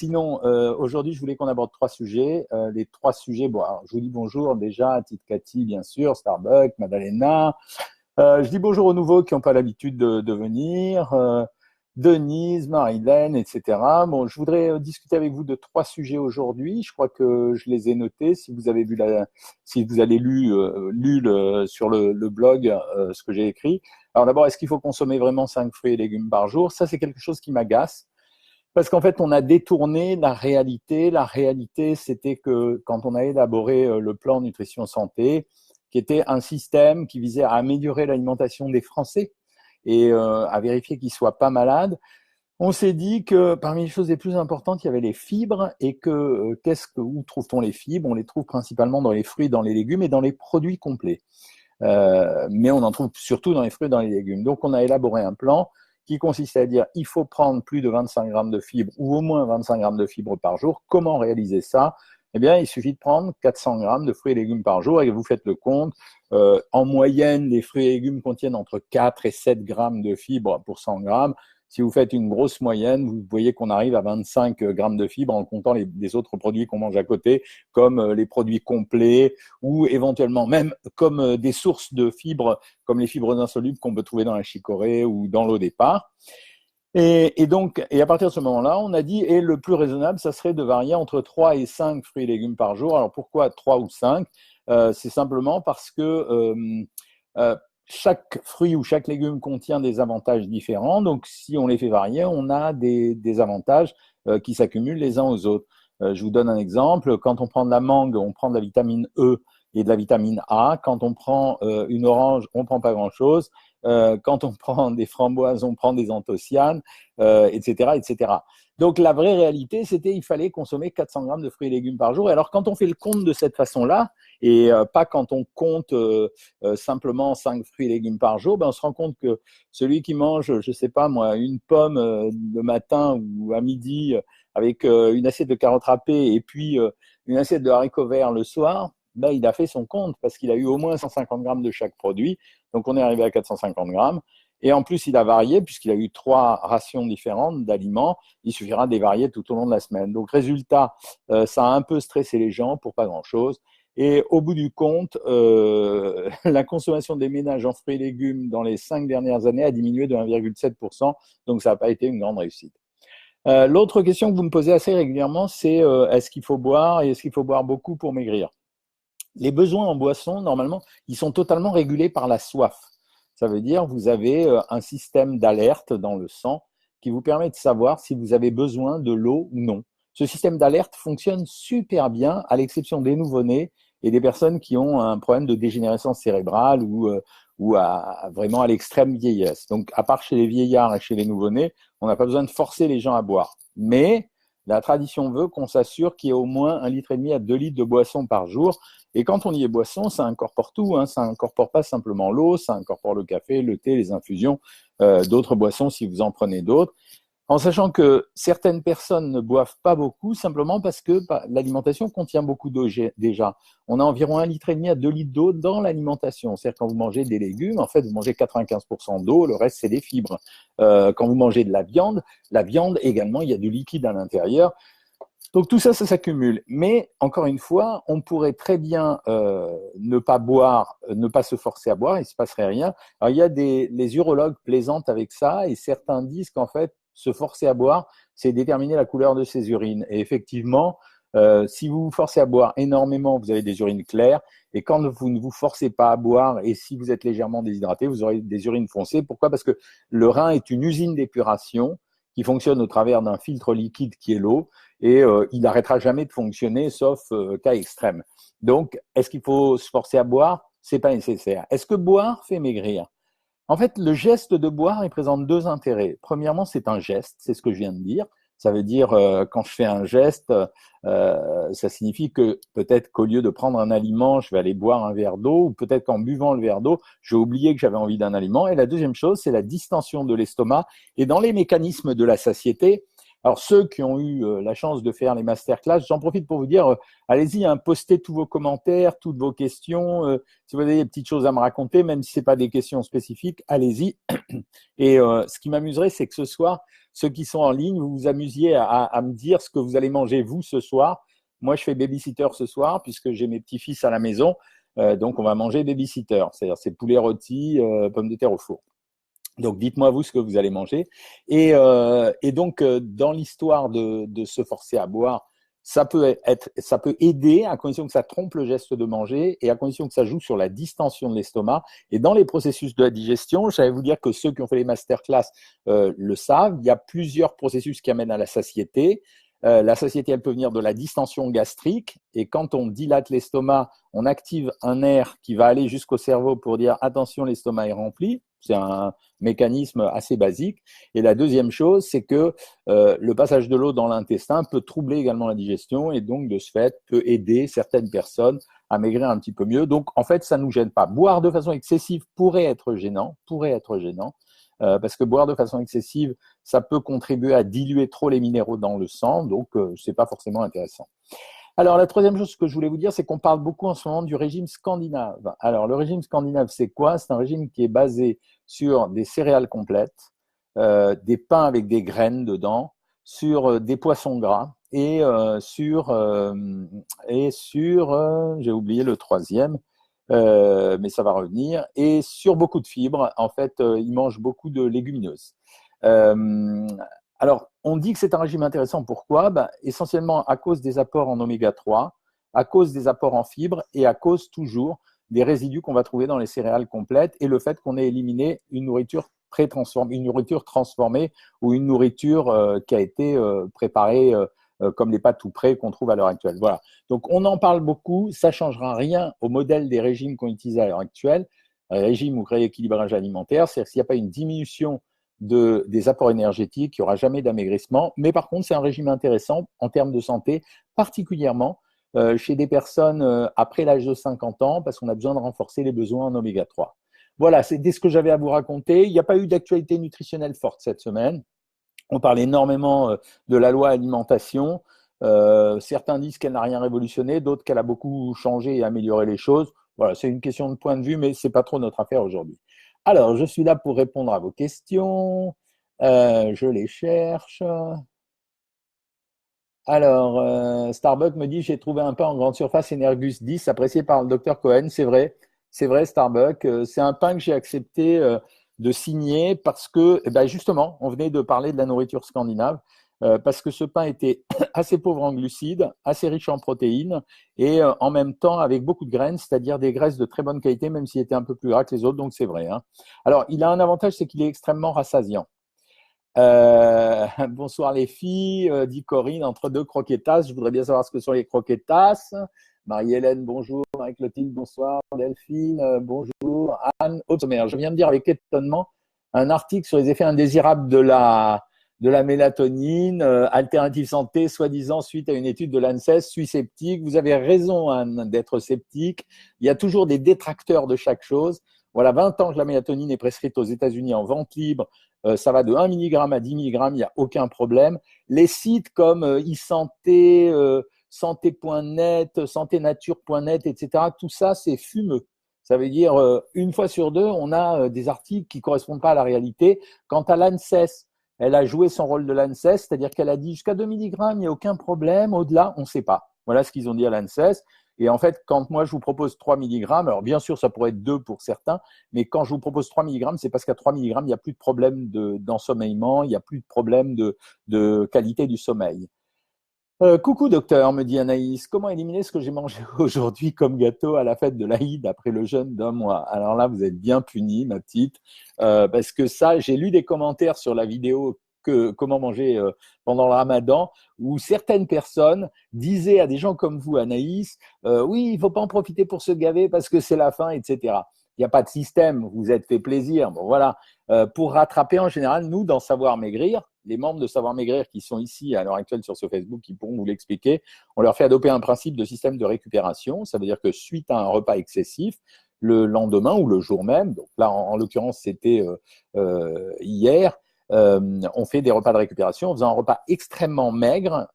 Sinon, aujourd'hui, je voulais qu'on aborde trois sujets. Les trois sujets, bon, alors, je vous dis bonjour déjà, Tite Cathy, bien sûr, Starbucks, Madalena. Je dis bonjour aux nouveaux qui n'ont pas l'habitude de venir, Denise, Marilène, etc. Bon, je voudrais discuter avec vous de trois sujets aujourd'hui. Je crois que je les ai notés. Si vous avez vu si vous avez lu, sur le blog ce que j'ai écrit. Alors d'abord, est-ce qu'il faut consommer vraiment 5 fruits et légumes par jour? Ça, c'est quelque chose qui m'agace. Parce qu'en fait, on a détourné la réalité. La réalité, c'était que quand on a élaboré le plan nutrition santé, qui était un système qui visait à améliorer l'alimentation des Français et à vérifier qu'ils ne soient pas malades, on s'est dit que parmi les choses les plus importantes, il y avait les fibres et que où trouve-t-on les fibres? On les trouve principalement dans les fruits, dans les légumes et dans les produits complets. Mais on en trouve surtout dans les fruits et dans les légumes. Donc, on a élaboré un plan qui consistait à dire il faut prendre plus de 25 grammes de fibres ou au moins 25 grammes de fibres par jour. Comment réaliser ça? Eh bien, il suffit de prendre 400 grammes de fruits et légumes par jour et vous faites le compte. En moyenne, les fruits et légumes contiennent entre 4 et 7 grammes de fibres pour 100 grammes. Si vous faites une grosse moyenne, vous voyez qu'on arrive à 25 grammes de fibres en comptant les autres produits qu'on mange à côté, comme les produits complets ou éventuellement même comme des sources de fibres, comme les fibres insolubles qu'on peut trouver dans la chicorée ou dans l'eau départ. Et donc, à partir de ce moment-là, on a dit, et le plus raisonnable, ça serait de varier entre 3 et 5 fruits et légumes par jour. Alors pourquoi 3 ou 5? C'est simplement parce que chaque fruit ou chaque légume contient des avantages différents. Donc, si on les fait varier, on a des avantages qui s'accumulent les uns aux autres. Je vous donne un exemple. Quand on prend de la mangue, on prend de la vitamine E et de la vitamine A. Quand on prend une orange, on ne prend pas grand-chose. Quand on prend des framboises, on prend des anthocyanes, etc., etc. Donc, la vraie réalité, c'était qu'il fallait consommer 400 grammes de fruits et légumes par jour. Et alors, quand on fait le compte de cette façon-là, et pas quand on compte simplement 5 fruits et légumes par jour, ben on se rend compte que celui qui mange, je sais pas moi, une pomme le matin ou à midi avec une assiette de carottes râpées et puis une assiette de haricots verts le soir, ben il a fait son compte parce qu'il a eu au moins 150 grammes de chaque produit. Donc on est arrivé à 450 grammes. Et en plus, il a varié, puisqu'il a eu 3 rations différentes d'aliments. Il suffira de les varier tout au long de la semaine. Donc, résultat, ça a un peu stressé les gens pour pas grand-chose. Et au bout du compte, la consommation des ménages en fruits et légumes dans les 5 dernières années a diminué de 1,7%. Donc, ça n'a pas été une grande réussite. L'autre question que vous me posez assez régulièrement, c'est est-ce qu'il faut boire et est-ce qu'il faut boire beaucoup pour maigrir? Les besoins en boisson, normalement, ils sont totalement régulés par la soif. Ça veut dire que vous avez un système d'alerte dans le sang qui vous permet de savoir si vous avez besoin de l'eau ou non. Ce système d'alerte fonctionne super bien, à l'exception des nouveau-nés et des personnes qui ont un problème de dégénérescence cérébrale ou vraiment à l'extrême vieillesse. Donc, à part chez les vieillards et chez les nouveau-nés, on n'a pas besoin de forcer les gens à boire. Mais la tradition veut qu'on s'assure qu'il y ait au moins 1,5 litre à 2 litres de boisson par jour. Et quand on y est boisson, ça incorpore tout. Ça incorpore pas simplement l'eau, ça incorpore le café, le thé, les infusions, d'autres boissons si vous en prenez d'autres. En sachant que certaines personnes ne boivent pas beaucoup, simplement parce que l'alimentation contient beaucoup d'eau déjà. On a environ 1,5 litre à 2 litres d'eau dans l'alimentation. C'est-à-dire quand vous mangez des légumes, en fait, vous mangez 95% d'eau, le reste, c'est des fibres. Quand vous mangez de la viande également, il y a du liquide à l'intérieur. Donc tout ça, ça s'accumule. Mais encore une fois, on pourrait très bien ne pas boire, ne pas se forcer à boire, il ne se passerait rien. Alors il y a les urologues plaisantent avec ça et certains disent qu'en fait, se forcer à boire, c'est déterminer la couleur de ses urines. Et effectivement, si vous vous forcez à boire énormément, vous avez des urines claires. Et quand vous ne vous forcez pas à boire et si vous êtes légèrement déshydraté, vous aurez des urines foncées. Pourquoi? Parce que le rein est une usine d'épuration qui fonctionne au travers d'un filtre liquide qui est l'eau et il n'arrêtera jamais de fonctionner sauf cas extrême. Donc, est-ce qu'il faut se forcer à boire? C'est pas nécessaire. Est-ce que boire fait maigrir? En fait, le geste de boire, il présente 2 intérêts. Premièrement, c'est un geste, c'est ce que je viens de dire. Ça veut dire, quand je fais un geste, ça signifie que peut-être qu'au lieu de prendre un aliment, je vais aller boire un verre d'eau, ou peut-être qu'en buvant le verre d'eau, j'ai oublié que j'avais envie d'un aliment. Et la deuxième chose, c'est la distension de l'estomac. Et dans les mécanismes de la satiété, Alors, ceux qui ont eu la chance de faire les masterclass, j'en profite pour vous dire, allez-y, hein, postez tous vos commentaires, toutes vos questions. Si vous avez des petites choses à me raconter, même si ce n'est pas des questions spécifiques, allez-y. Et ce qui m'amuserait, c'est que ce soir, ceux qui sont en ligne, vous vous amusiez à me dire ce que vous allez manger, vous, ce soir. Moi, je fais babysitter ce soir, puisque j'ai mes petits-fils à la maison. Donc, on va manger babysitter, c'est-à-dire c'est poulet rôti, pommes de terre au four. Donc, dites-moi vous ce que vous allez manger. Et donc, dans l'histoire de se forcer à boire, ça peut aider à condition que ça trompe le geste de manger et à condition que ça joue sur la distension de l'estomac. Et dans les processus de la digestion, j'allais vous dire que ceux qui ont fait les masterclass le savent, il y a plusieurs processus qui amènent à la satiété. La satiété, elle peut venir de la distension gastrique. Et quand on dilate l'estomac, on active un nerf qui va aller jusqu'au cerveau pour dire « attention, l'estomac est rempli ». C'est un mécanisme assez basique. Et la deuxième chose, c'est que le passage de l'eau dans l'intestin peut troubler également la digestion et donc, de ce fait, peut aider certaines personnes à maigrir un petit peu mieux. Donc, en fait, ça ne nous gêne pas. Boire de façon excessive pourrait être gênant, parce que boire de façon excessive, ça peut contribuer à diluer trop les minéraux dans le sang, donc c'est pas forcément intéressant. Alors, la troisième chose que je voulais vous dire, c'est qu'on parle beaucoup en ce moment du régime scandinave. Alors, le régime scandinave, c'est quoi? C'est un régime qui est basé sur des céréales complètes, des pains avec des graines dedans, sur des poissons gras et j'ai oublié le troisième, mais ça va revenir, et sur beaucoup de fibres. En fait, ils mangent beaucoup de légumineuses. Alors, on dit que c'est un régime intéressant. Pourquoi? Essentiellement à cause des apports en oméga 3, à cause des apports en fibres et à cause toujours des résidus qu'on va trouver dans les céréales complètes et le fait qu'on ait éliminé une nourriture pré-transformée, une nourriture transformée ou une nourriture qui a été préparée comme les pâtes tout prêts qu'on trouve à l'heure actuelle. Voilà. Donc, on en parle beaucoup. Ça ne changera rien au modèle des régimes qu'on utilise à l'heure actuelle. Régime ou rééquilibrage alimentaire, c'est-à-dire s'il n'y a pas une diminution des apports énergétiques, il n'y aura jamais d'amaigrissement. Mais par contre, c'est un régime intéressant en termes de santé, particulièrement chez des personnes après l'âge de 50 ans, parce qu'on a besoin de renforcer les besoins en oméga 3. Voilà, c'était ce que j'avais à vous raconter. Il n'y a pas eu d'actualité nutritionnelle forte cette semaine. On parle énormément de la loi alimentation. Certains disent qu'elle n'a rien révolutionné, d'autres qu'elle a beaucoup changé et amélioré les choses. Voilà, c'est une question de point de vue, mais ce n'est pas trop notre affaire aujourd'hui. Alors, je suis là pour répondre à vos questions. Je les cherche. Alors, Starbucks me dit, j'ai trouvé un pain en grande surface Energus 10, apprécié par le docteur Cohen. C'est vrai, Starbucks. C'est un pain que j'ai accepté de signer parce que, justement, on venait de parler de la nourriture scandinave, parce que ce pain était assez pauvre en glucides, assez riche en protéines et en même temps avec beaucoup de graines, c'est-à-dire des graisses de très bonne qualité, même s'il était un peu plus gras que les autres, donc c'est vrai. Hein. Alors, il a un avantage, c'est qu'il est extrêmement rassasiant. Bonsoir les filles, dit Corinne, entre deux croquetas. Je voudrais bien savoir ce que sont les croquetas. Marie-Hélène, bonjour. Marie-Clotilde, bonsoir. Delphine, bonjour. Anne, au sommaire. Je viens de dire avec étonnement un article sur les effets indésirables de la mélatonine, alternative santé, soi-disant suite à une étude de l'ANSES. Suis sceptique. Vous avez raison, Anne, d'être sceptique. Il y a toujours des détracteurs de chaque chose. Voilà, 20 ans que la mélatonine est prescrite aux États-Unis en vente libre. Ça va de 1 mg à 10 mg, il n'y a aucun problème. Les sites comme e-santé, santé.net, santénature.net, etc., tout ça, c'est fumeux. Ça veut dire, une fois sur deux, on a des articles qui ne correspondent pas à la réalité. Quant à l'ANSES, elle a joué son rôle de l'ANSES, c'est-à-dire qu'elle a dit jusqu'à 2 mg, il n'y a aucun problème. Au-delà, on ne sait pas. Voilà ce qu'ils ont dit à l'ANSES. Et en fait, quand moi je vous propose 3 mg, alors bien sûr, ça pourrait être 2 pour certains, mais quand je vous propose 3 mg, c'est parce qu'à 3 mg, il n'y a plus de problème d'ensommeillement, il n'y a plus de problème de qualité du sommeil. Coucou docteur, me dit Anaïs, comment éliminer ce que j'ai mangé aujourd'hui comme gâteau à la fête de l'Aïd après le jeûne d'un mois? Alors là, vous êtes bien punie, ma petite, parce que ça, j'ai lu des commentaires sur la vidéo comment manger pendant le ramadan, où certaines personnes disaient à des gens comme vous, Anaïs, oui, il ne faut pas en profiter pour se gaver parce que c'est la fin, etc. Il n'y a pas de système, vous vous êtes fait plaisir. Bon, voilà. Pour rattraper, en général, nous, dans Savoir Maigrir, les membres de Savoir Maigrir qui sont ici à l'heure actuelle sur ce Facebook, qui pourront vous l'expliquer, on leur fait adopter un principe de système de récupération. Ça veut dire que suite à un repas excessif, le lendemain ou le jour même, donc là, en l'occurrence, c'était hier, on fait des repas de récupération en faisant un repas extrêmement maigre,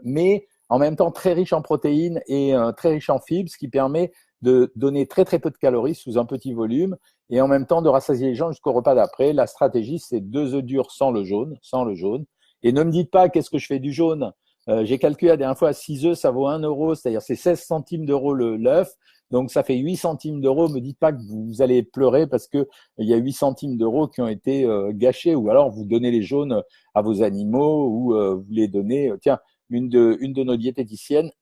mais en même temps très riche en protéines et très riche en fibres, ce qui permet de donner très très peu de calories sous un petit volume et en même temps de rassasier les gens jusqu'au repas d'après. La stratégie, c'est 2 œufs durs sans le jaune, sans le jaune. Et ne me dites pas qu'est-ce que je fais du jaune. J'ai calculé la dernière fois, 6 œufs, ça vaut 1 euro, c'est-à-dire c'est 16 centimes d'euros l'œuf. Donc ça fait 8 centimes d'euros. Me dites pas que vous allez pleurer parce que il y a 8 centimes d'euros qui ont été gâchés, ou alors vous donnez les jaunes à vos animaux, ou vous les donnez. Tiens, une de nos diététiciennes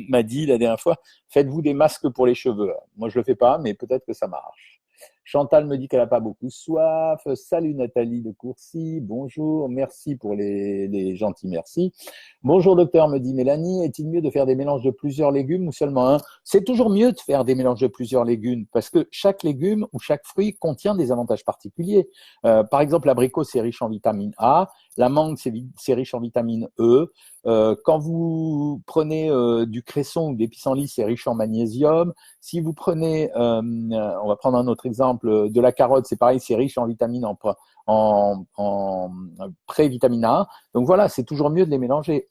m'a dit la dernière fois, faites-vous des masques pour les cheveux. Moi, je le fais pas, mais peut-être que ça marche. Chantal me dit qu'elle n'a pas beaucoup soif. Salut Nathalie de Courcy. Bonjour. Merci pour les gentils merci. Bonjour docteur, me dit Mélanie. Est-il mieux de faire des mélanges de plusieurs légumes ou seulement un? C'est toujours mieux de faire des mélanges de plusieurs légumes parce que chaque légume ou chaque fruit contient des avantages particuliers. Par exemple, l'abricot, c'est riche en vitamine A. La mangue, c'est riche en vitamine E. Quand vous prenez du cresson ou des pissenlits, c'est riche en magnésium. Si vous prenez, on va prendre un autre exemple, de la carotte, c'est pareil, c'est riche en vitamine en pré-vitamine A. Donc voilà, c'est toujours mieux de les mélanger.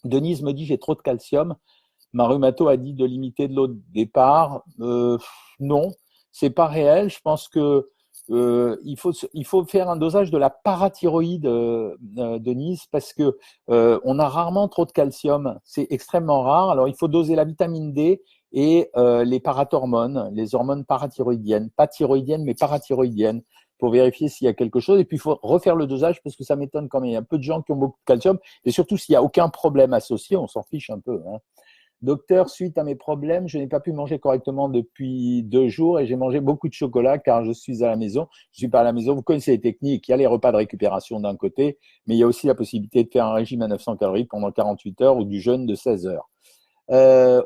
Denise me dit j'ai trop de calcium. Ma rhumato a dit de limiter de l'eau de départ. Non, c'est pas réel. Je pense que il faut faire un dosage de la parathyroïde, Denise, parce que on a rarement trop de calcium. C'est extrêmement rare. Alors il faut doser la vitamine D et les parathormones, les hormones parathyroïdiennes, pas thyroïdiennes mais parathyroïdiennes, pour vérifier s'il y a quelque chose. Et puis il faut refaire le dosage parce que ça m'étonne quand même. Il y a peu de gens qui ont beaucoup de calcium et surtout s'il n'y a aucun problème associé, on s'en fiche un peu. Hein. Docteur, suite à mes problèmes, je n'ai pas pu manger correctement depuis 2 jours et j'ai mangé beaucoup de chocolat car je suis à la maison. Je suis pas à la maison. Vous connaissez les techniques. Il y a les repas de récupération d'un côté, mais il y a aussi la possibilité de faire un régime à 900 calories pendant 48 heures ou du jeûne de 16 heures.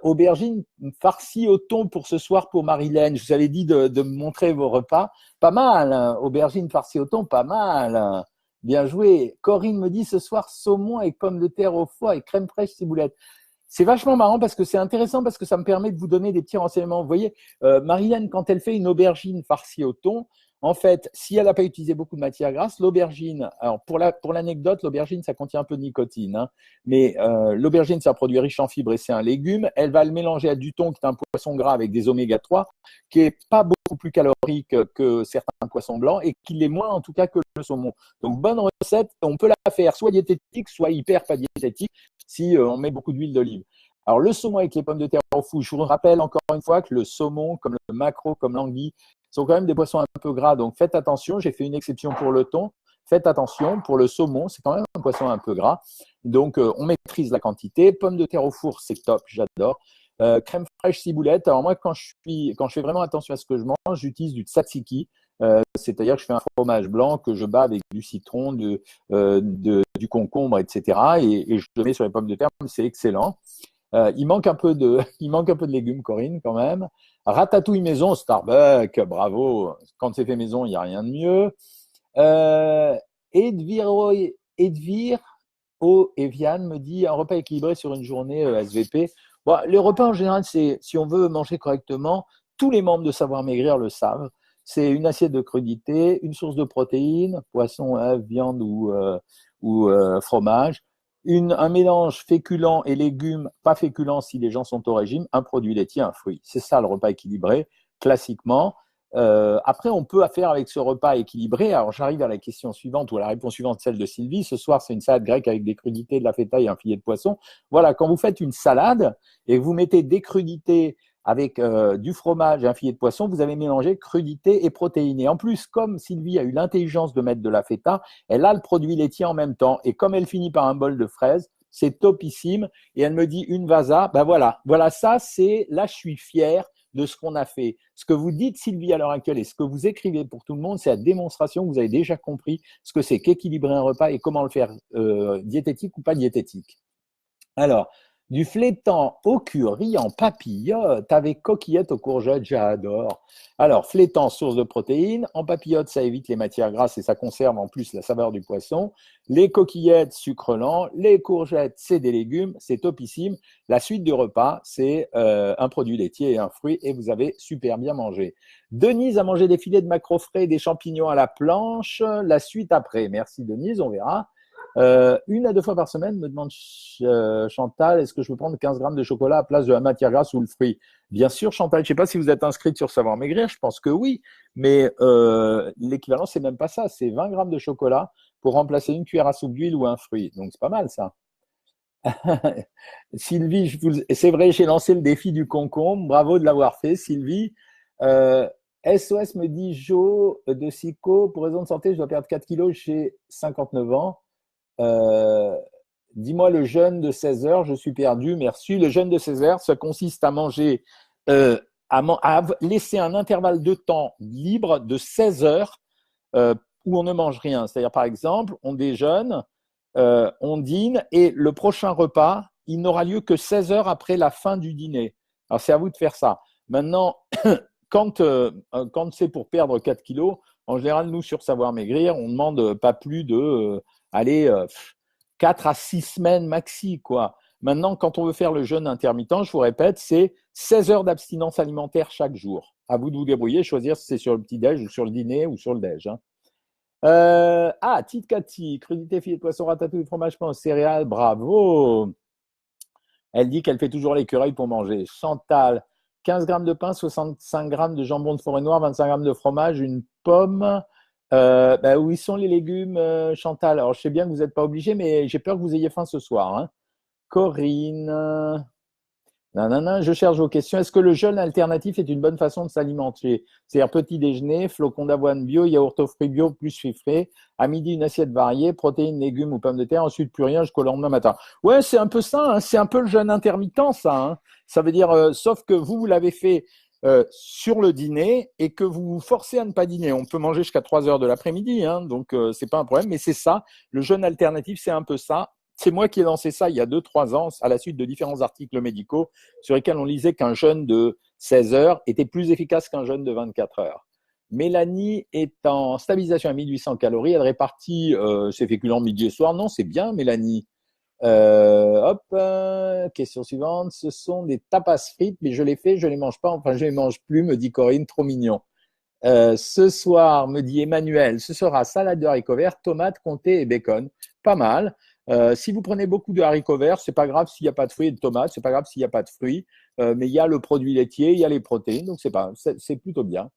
Aubergine farcie au thon pour ce soir pour Marilène. Je vous avais dit de me montrer vos repas. Pas mal, hein. Aubergine farcie au thon, pas mal. Hein. Bien joué. Corinne me dit ce soir saumon avec pommes de terre au foie et crème fraîche ciboulette. C'est vachement marrant parce que c'est intéressant parce que ça me permet de vous donner des petits renseignements. Vous voyez, Marilène, quand elle fait une aubergine farcie au thon, en fait, si elle n'a pas utilisé beaucoup de matière grasse, l'aubergine, alors pour l'anecdote, l'aubergine, ça contient un peu de nicotine, hein, mais l'aubergine, c'est un produit riche en fibres et c'est un légume. Elle va le mélanger à du thon, qui est un poisson gras avec des oméga 3, qui est pas beaucoup plus calorique que certains poissons blancs et qui l'est moins en tout cas que le saumon. Donc, bonne recette, on peut la faire soit diététique, soit hyper pas diététique, si on met beaucoup d'huile d'olive. Alors, le saumon avec les pommes de terre au four, je vous rappelle encore une fois que le saumon, comme le maquereau, comme l'anguille, sont quand même des poissons un peu gras. Donc, faites attention. J'ai fait une exception pour le thon. Faites attention. Pour le saumon, c'est quand même un poisson un peu gras. Donc, on maîtrise la quantité. Pommes de terre au four, c'est top. J'adore. Crème fraîche ciboulette. Alors, moi, quand je fais vraiment attention à ce que je mange, j'utilise du tzatziki. C'est-à-dire que je fais un fromage blanc que je bats avec du citron, du concombre, etc. Et je le mets sur les pommes de terre. C'est excellent. Il manque un peu de légumes, Corinne, quand même. Ratatouille maison, Starbucks, bravo. Quand c'est fait maison, il n'y a rien de mieux. Edvire Evian me dit un repas équilibré sur une journée SVP. Bon, les repas en général, c'est si on veut manger correctement, tous les membres de Savoir Maigrir le savent. C'est une assiette de crudité, une source de protéines, poisson, œuf, viande ou fromage, un mélange féculent et légumes, pas féculents si les gens sont au régime, un produit laitier, un fruit. C'est ça le repas équilibré, classiquement. Après, on peut faire avec ce repas équilibré. Alors, j'arrive à la question suivante ou à la réponse suivante, celle de Sylvie. Ce soir, c'est une salade grecque avec des crudités, de la feta et un filet de poisson. Voilà, quand vous faites une salade et que vous mettez des crudités avec du fromage et un filet de poisson, vous avez mélangé crudité et protéines. Et en plus, comme Sylvie a eu l'intelligence de mettre de la feta, elle a le produit laitier en même temps. Et comme elle finit par un bol de fraises, c'est topissime. Et elle me dit une vasa, ben voilà, ça, là, je suis fier de ce qu'on a fait. Ce que vous dites, Sylvie, à l'heure actuelle, et ce que vous écrivez pour tout le monde, c'est la démonstration que vous avez déjà compris ce que c'est qu'équilibrer un repas et comment le faire diététique ou pas diététique. Alors, Du flétan au curry en papillote avec coquillettes aux courgettes, j'adore. Alors, flétan, source de protéines. En papillote, ça évite les matières grasses et ça conserve en plus la saveur du poisson. Les coquillettes, sucre lent. Les courgettes, c'est des légumes, c'est topissime. La suite du repas, c'est un produit laitier et un fruit et vous avez super bien mangé. Denise a mangé des filets de maquereau frais et des champignons à la planche. La suite après. Merci Denise, on verra. 1 à 2 fois par semaine, me demande Chantal, est-ce que je peux prendre 15 grammes de chocolat à place de la matière grasse ou le fruit? Bien sûr, Chantal, je ne sais pas si vous êtes inscrite sur Savoir Maigrir, je pense que oui, mais l'équivalent, c'est même pas ça, c'est 20 grammes de chocolat pour remplacer une cuillère à soupe d'huile ou un fruit. Donc, c'est pas mal ça. Sylvie, c'est vrai, j'ai lancé le défi du concombre, bravo de l'avoir fait, Sylvie. SOS me dit Jo de Sico, pour raison de santé, je dois perdre 4 kilos, j'ai 59 ans. Euh, Dis-moi le jeûne de 16 heures, je suis perdu, merci. Le jeûne de 16 heures, ça consiste à manger, à laisser un intervalle de temps libre de 16 heures où on ne mange rien. C'est-à-dire, par exemple, on déjeune, on dîne et le prochain repas, il n'aura lieu que 16 heures après la fin du dîner. Alors, c'est à vous de faire ça. Maintenant, quand c'est pour perdre 4 kilos, en général, nous, sur Savoir Maigrir, on ne demande pas plus de allez, 4 à 6 semaines maxi, quoi. Maintenant, quand on veut faire le jeûne intermittent, je vous répète, c'est 16 heures d'abstinence alimentaire chaque jour. À vous de vous débrouiller, choisir si c'est sur le petit-déj ou sur le dîner ou sur le déj. Hein. Tite Cathy, crudité, filet de poisson, ratatouille, fromage, pain, céréales, bravo. Elle dit qu'elle fait toujours l'écureuil pour manger. Chantal, 15 grammes de pain, 65 grammes de jambon de forêt noire, 25 grammes de fromage, une pomme. Où ils sont les légumes, Chantal? Alors, je sais bien que vous n'êtes pas obligé, mais j'ai peur que vous ayez faim ce soir. Hein. Corinne, nanana, je cherche vos questions. Est-ce que le jeûne alternatif est une bonne façon de s'alimenter? C'est-à-dire petit déjeuner, flocons d'avoine bio, yaourt aux fruits bio plus fruits frais. À midi, une assiette variée, protéines, légumes ou pommes de terre. Ensuite, plus rien jusqu'au lendemain matin. Ouais, c'est un peu ça. Hein. C'est un peu le jeûne intermittent, ça. Hein. Ça veut dire, sauf que vous l'avez fait sur le dîner et que vous vous forcez à ne pas dîner. On peut manger jusqu'à 3 heures de l'après-midi, hein, donc c'est pas un problème. Mais c'est ça. Le jeûne alternatif, c'est un peu ça. C'est moi qui ai lancé ça il y a 2-3 ans à la suite de différents articles médicaux sur lesquels on lisait qu'un jeûne de 16 heures était plus efficace qu'un jeûne de 24 heures. Mélanie est en stabilisation à 1800 calories. Elle répartit ses féculents midi et soir. Non, c'est bien, Mélanie. Question suivante. Ce sont des tapas frites, mais je les fais, je les mange pas. Enfin, je les mange plus, me dit Corinne, trop mignon. Ce soir, me dit Emmanuel, ce sera salade de haricots verts, tomates, comté et bacon. Pas mal. Si vous prenez beaucoup de haricots verts, c'est pas grave s'il n'y a pas de fruits et de tomates, c'est pas grave s'il n'y a pas de fruits, mais il y a le produit laitier, il y a les protéines, donc c'est plutôt bien.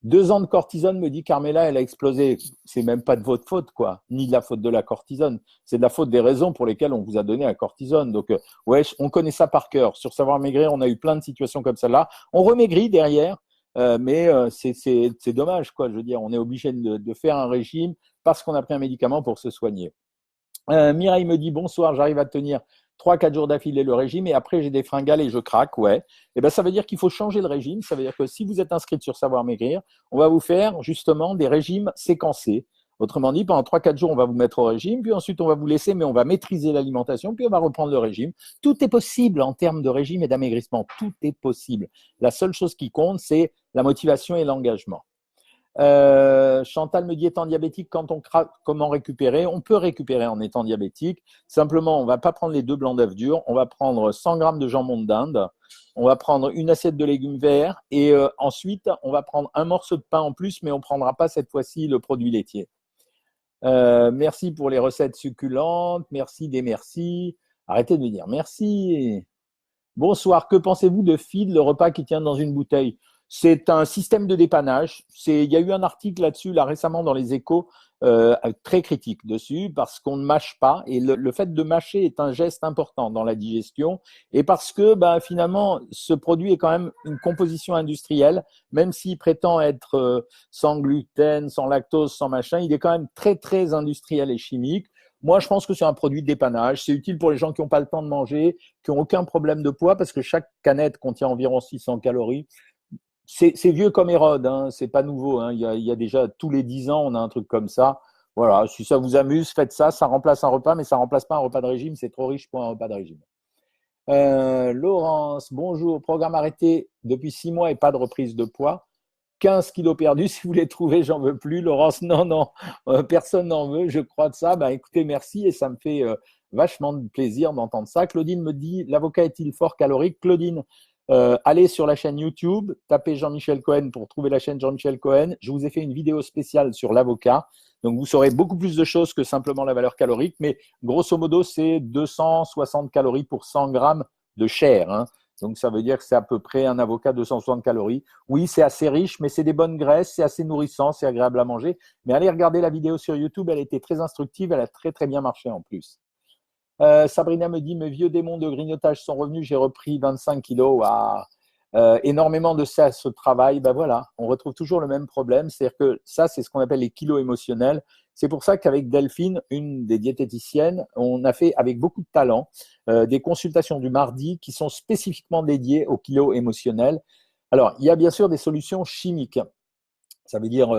2 ans de cortisone, me dit Carmela, elle a explosé. C'est même pas de votre faute, quoi, ni de la faute de la cortisone. C'est de la faute des raisons pour lesquelles on vous a donné la cortisone. Donc, ouais, on connaît ça par cœur. Sur Savoir Maigrir, on a eu plein de situations comme celle-là. On remaigrit derrière, mais c'est dommage, quoi. Je veux dire, on est obligé de faire un régime parce qu'on a pris un médicament pour se soigner. Mireille me dit bonsoir, j'arrive à tenir 3-4 jours d'affilée le régime et après j'ai des fringales et je craque, ouais. Et ben ça veut dire qu'il faut changer le régime. Ça veut dire que si vous êtes inscrite sur Savoir Maigrir, on va vous faire justement des régimes séquencés. Autrement dit, pendant 3-4 jours, on va vous mettre au régime, puis ensuite on va vous laisser, mais on va maîtriser l'alimentation, puis on va reprendre le régime. Tout est possible en termes de régime et d'amaigrissement. Tout est possible. La seule chose qui compte, c'est la motivation et l'engagement. Chantal me dit étant diabétique, quand on craque, comment récupérer? On peut récupérer en étant diabétique. Simplement, on ne va pas prendre les 2 blancs d'œufs durs. On va prendre 100 grammes de jambon de dinde. On va prendre une assiette de légumes verts. Et ensuite, on va prendre un morceau de pain en plus, mais on ne prendra pas cette fois-ci le produit laitier. Merci pour les recettes succulentes. Merci des merci. Arrêtez de me dire merci. Bonsoir, que pensez-vous de feed, le repas qui tient dans une bouteille? C'est un système de dépannage. Il y a eu un article là-dessus là récemment dans les Échos très critique dessus parce qu'on ne mâche pas et le fait de mâcher est un geste important dans la digestion et parce que finalement ce produit est quand même une composition industrielle, même s'il prétend être sans gluten, sans lactose, sans machin, il est quand même très très industriel et chimique. Moi, je pense que c'est un produit de dépannage. C'est utile pour les gens qui n'ont pas le temps de manger, qui n'ont aucun problème de poids, parce que chaque canette contient environ 600 calories. C'est vieux comme Hérode, hein, c'est pas nouveau. Hein. Il y a déjà tous les 10 ans, on a un truc comme ça. Voilà, si ça vous amuse, faites ça. Ça remplace un repas, mais ça remplace pas un repas de régime. C'est trop riche pour un repas de régime. Laurence, bonjour. Programme arrêté depuis 6 mois et pas de reprise de poids. 15 kilos perdus, si vous les trouvez, j'en veux plus. Laurence, non, non, personne n'en veut, je crois de ça. Ben, écoutez, merci et ça me fait vachement de plaisir d'entendre ça. Claudine me dit, l'avocat est-il fort calorique? Claudine, allez sur la chaîne YouTube, tapez Jean-Michel Cohen pour trouver la chaîne Jean-Michel Cohen. Je vous ai fait une vidéo spéciale sur l'avocat. Donc, vous saurez beaucoup plus de choses que simplement la valeur calorique. Mais grosso modo, c'est 260 calories pour 100 grammes de chair. Hein. Donc, ça veut dire que c'est à peu près un avocat 260 calories. Oui, c'est assez riche, mais c'est des bonnes graisses, c'est assez nourrissant, c'est agréable à manger. Mais allez regarder la vidéo sur YouTube, elle était très instructive, elle a très, très bien marché en plus. Sabrina me dit, mes vieux démons de grignotage sont revenus, j'ai repris 25 kilos. Ah, énormément de ça se travaille. Ben voilà, on retrouve toujours le même problème. C'est-à-dire que ça, c'est ce qu'on appelle les kilos émotionnels. C'est pour ça qu'avec Delphine, une des diététiciennes, on a fait avec beaucoup de talent des consultations du mardi qui sont spécifiquement dédiées aux kilos émotionnels. Alors, il y a bien sûr des solutions chimiques. Ça veut dire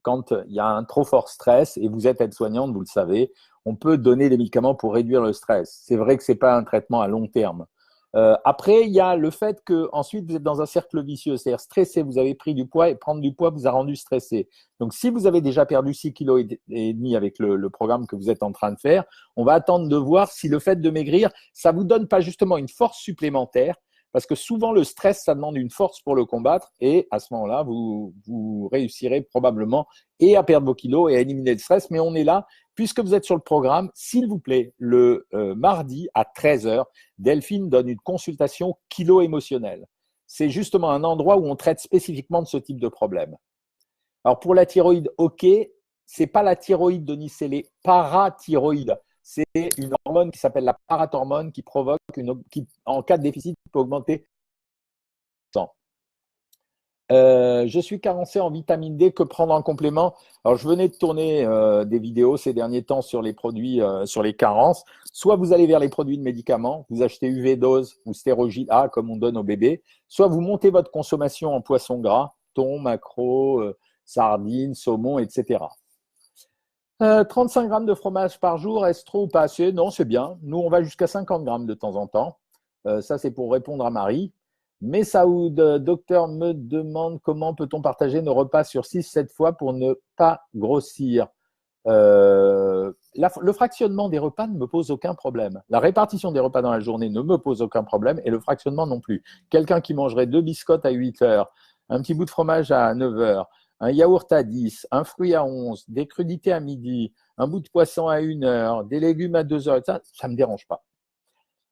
quand il y a un trop fort stress et vous êtes aide-soignante, vous le savez, on peut donner des médicaments pour réduire le stress. C'est vrai que ce n'est pas un traitement à long terme. Après, il y a le fait que ensuite vous êtes dans un cercle vicieux, c'est-à-dire stressé, vous avez pris du poids et prendre du poids vous a rendu stressé. Donc, si vous avez déjà perdu 6,5 kg avec le programme que vous êtes en train de faire, on va attendre de voir si le fait de maigrir, ça vous donne pas justement une force supplémentaire. Parce que souvent, le stress, ça demande une force pour le combattre et à ce moment-là, vous réussirez probablement et à perdre vos kilos et à éliminer le stress. Mais on est là, puisque vous êtes sur le programme, s'il vous plaît, le mardi à 13h, Delphine donne une consultation kilo émotionnelle. C'est justement un endroit où on traite spécifiquement de ce type de problème. Alors pour la thyroïde, ok, c'est pas la thyroïde, Denis, c'est les parathyroïdes. C'est une hormone qui s'appelle la parathormone qui provoque, qui, en cas de déficit, peut augmenter. Je suis carencé en vitamine D, que prendre en complément? Alors, je venais de tourner des vidéos ces derniers temps sur les produits, sur les carences. Soit vous allez vers les produits de médicaments, vous achetez UV-dose ou stérogyl A comme on donne aux bébés, soit vous montez votre consommation en poissons gras, thon, maquereau, sardines, saumon, etc. 35 grammes de fromage par jour, est-ce trop ou pas assez? Non, c'est bien. Nous, on va jusqu'à 50 grammes de temps en temps. Ça, c'est pour répondre à Marie. Mais Saoud, docteur me demande comment peut-on partager nos repas sur 6-7 fois pour ne pas grossir. Le fractionnement des repas ne me pose aucun problème. La répartition des repas dans la journée ne me pose aucun problème et le fractionnement non plus. Quelqu'un qui mangerait 2 biscottes à 8 heures, un petit bout de fromage à 9 heures, un yaourt à 10, un fruit à 11, des crudités à midi, un bout de poisson à 1 heure, des légumes à 2 heures, ça ne me dérange pas.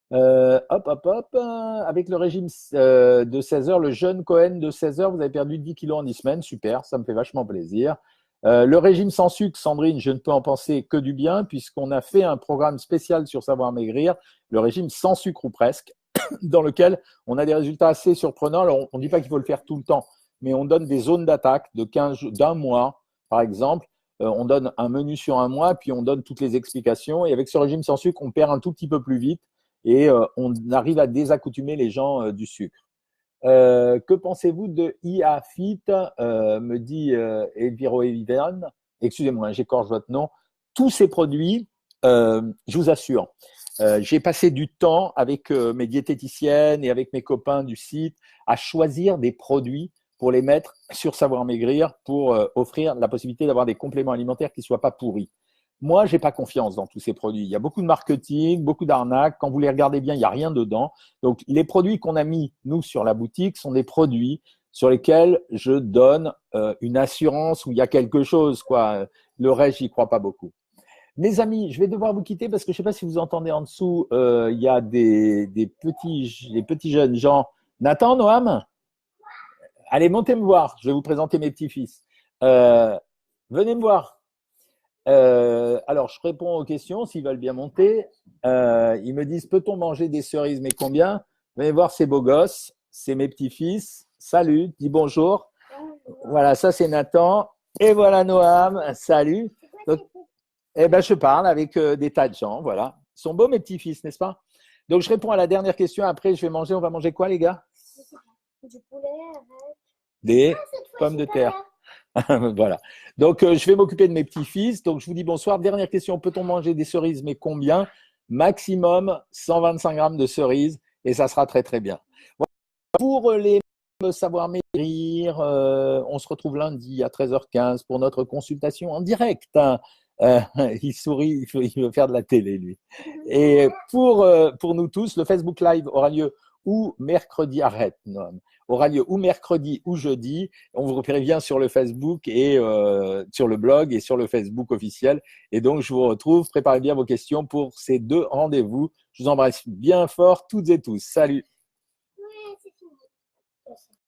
Avec le régime de 16 heures, le jeûne Cohen de 16 heures, vous avez perdu 10 kilos en 10 semaines. Super, ça me fait vachement plaisir. Le régime sans sucre, Sandrine, je ne peux en penser que du bien puisqu'on a fait un programme spécial sur Savoir Maigrir, le régime sans sucre ou presque, dans lequel on a des résultats assez surprenants. Alors, on ne dit pas qu'il faut le faire tout le temps, mais on donne des zones d'attaque d'un mois, par exemple. On donne un menu sur un mois, puis on donne toutes les explications. Et avec ce régime sans sucre, on perd un tout petit peu plus vite et on arrive à désaccoutumer les gens du sucre. Que pensez-vous de IAFIT me dit Elviro Evidan. Excusez-moi, j'écorche votre nom. Tous ces produits, je vous assure, j'ai passé du temps avec mes diététiciennes et avec mes copains du site à choisir des produits pour les mettre sur Savoir Maigrir pour offrir la possibilité d'avoir des compléments alimentaires qui ne soient pas pourris. Moi, je n'ai pas confiance dans tous ces produits. Il y a beaucoup de marketing, beaucoup d'arnaques. Quand vous les regardez bien, il n'y a rien dedans. Donc, les produits qu'on a mis, nous, sur la boutique, sont des produits sur lesquels je donne une assurance où il y a quelque chose, quoi. Le reste, j'y crois pas beaucoup. Mes amis, je vais devoir vous quitter parce que je ne sais pas si vous entendez en dessous, il y a des petits jeunes gens. Nathan, Noam, allez, montez me voir. Je vais vous présenter mes petits-fils. Venez me voir. Alors, je réponds aux questions s'ils veulent bien monter. Ils me disent, peut-on manger des cerises, mais combien? Venez voir ces beaux gosses, c'est mes petits-fils. Salut, dis bonjour. Voilà, ça c'est Nathan. Et voilà Noam, salut. Donc, je parle avec des tas de gens, voilà. Ils sont beaux mes petits-fils, n'est-ce pas? Donc, je réponds à la dernière question. Après, je vais manger. On va manger quoi, les gars? Du poulet avec des pommes de terre. Voilà. Donc, je vais m'occuper de mes petits-fils. Donc, je vous dis bonsoir. Dernière question. Peut-on manger des cerises, mais combien? maximum 125 grammes de cerises et ça sera très très bien. Voilà. Pour les savoir maigrir, on se retrouve lundi à 13h15 pour notre consultation en direct. Hein. Il sourit, il veut faire de la télé, lui. Et pour nous tous, le Facebook Live aura lieu ou mercredi, arrête, non, aura lieu ou mercredi ou jeudi. On vous prévient sur le Facebook et sur le blog et sur le Facebook officiel. Et donc, je vous retrouve. Préparez bien vos questions pour ces 2 rendez-vous. Je vous embrasse bien fort, toutes et tous. Salut!